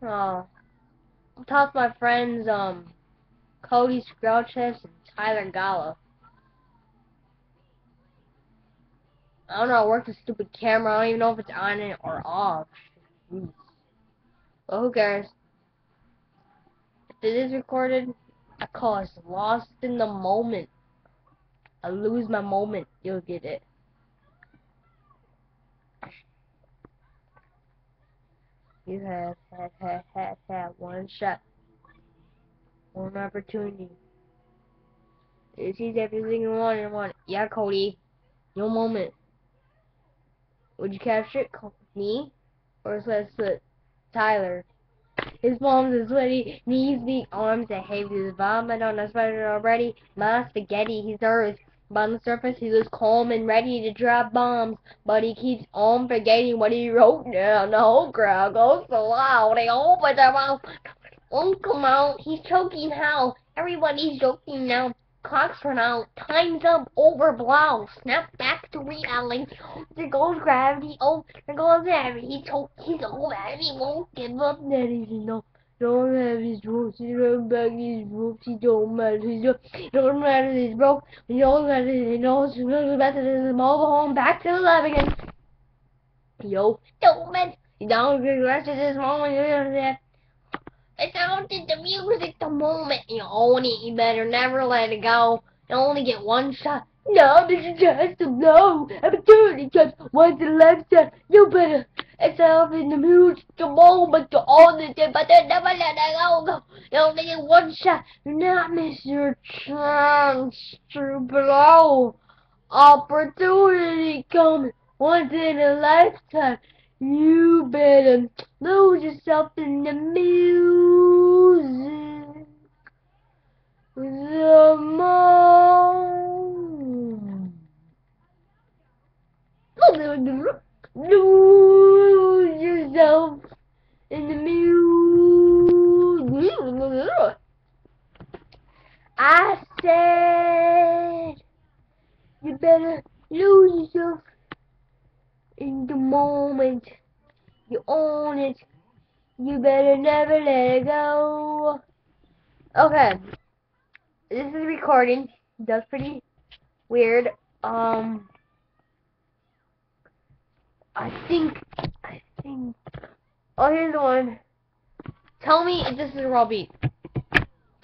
I'll toss my friends, Cody Scrouchess and Tyler Gala. I don't know how to work the stupid camera. I don't even know if it's on it or off. Jeez. Well, who cares? If it is recorded, I call us lost in the moment. I lose my moment. You'll get it. You have had one shot, one opportunity. This is everything you want and want. Yeah, Cody. Your moment. Would you capture it? Me? Or let's Tyler. His palms are sweaty, knees weak, arms are heavy. His vomit on the sweater already. My spaghetti, he's nervous. But on the surface, he looks calm and ready to drop bombs. But he keeps on forgetting what he wrote down. The whole crowd goes so loud. They open their mouth. Won't come out. He's choking how? Everybody's joking now. Clocks run out. Time's up. Over blow. Snap back to reality. There goes gravity. Oh, there goes gravity. He's so mad he won't give up. Daddy, you know. Don't have his ropes. He run back his ropes. He don't matter. He don't matter. He's broke. He knows that he knows. He knows better than his mobile home. Back to the lab again. Yo, don't man. He don't regret this moment. It's out in the music, the moment you own it, you better never let it go. You only get one shot. No, this is just a blow. Opportunity just once in a lifetime. You better. It's out in the music, the moment you own it, but then never let it go. You only get one shot. Do not miss your chance to blow. Opportunity coming once in a lifetime. You better lose yourself in the music. The moment. Lose yourself in the music. I said you better lose yourself in the moment. You own it. You better never let it go. Okay. This is recording. That's pretty weird. I think. Oh, here's the one. Tell me if this is a raw beat.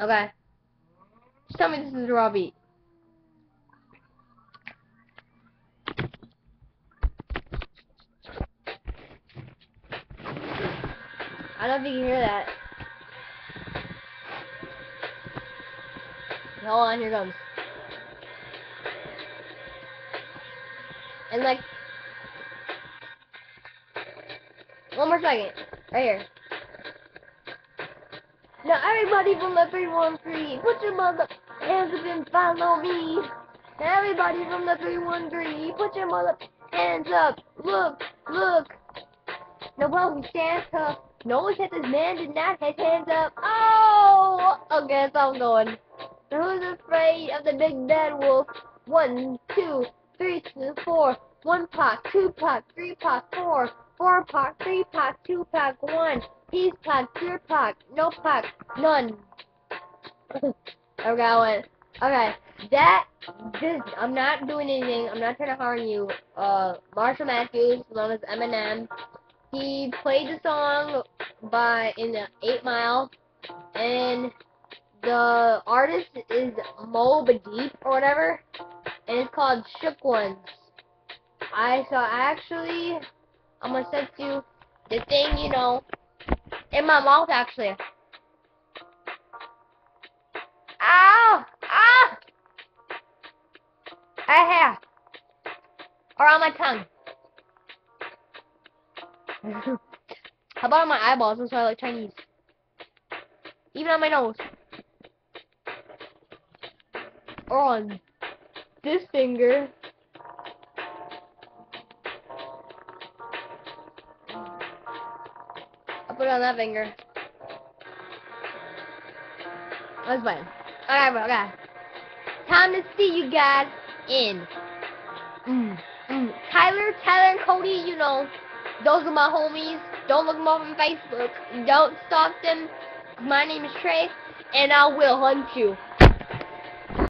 Okay. Just tell me this is a raw beat. I don't know if you can hear that. Hold on, here it comes. And like, one more second, right here. Now everybody from the 313, put your mother hands up and follow me. Now everybody from the 313, put your mother hands up. Look, look. No one stands up. No one said this man did not have his hands up. Oh! Okay, that's how I'm going. Who's afraid of the big bad wolf? 1, 2, 3, 4. 1 pack, 2 pack, 3 pack, 4. 4 pack, 3 pack, 2 pack, 1. Peace pack, pure pack, no pack, none. Okay, I'm not doing anything. I'm not trying to harm you. Marshall Matthews, known as Eminem, he played the song in the 8 Mile, and the artist is Mo Deep or whatever, and it's called Shook Ones. I'm gonna send you the thing, you know, in my mouth actually. Ow! Ah! Right here. Or on my tongue. How about on my eyeballs? That's why I like Chinese. Even on my nose. Or on this finger. I'll put it on that finger. That's fine. Okay. Time to see you guys in. Tyler, and Cody, you know, those are my homies. Don't look them up on Facebook. Don't stalk them. My name is Trey, and I will hunt you.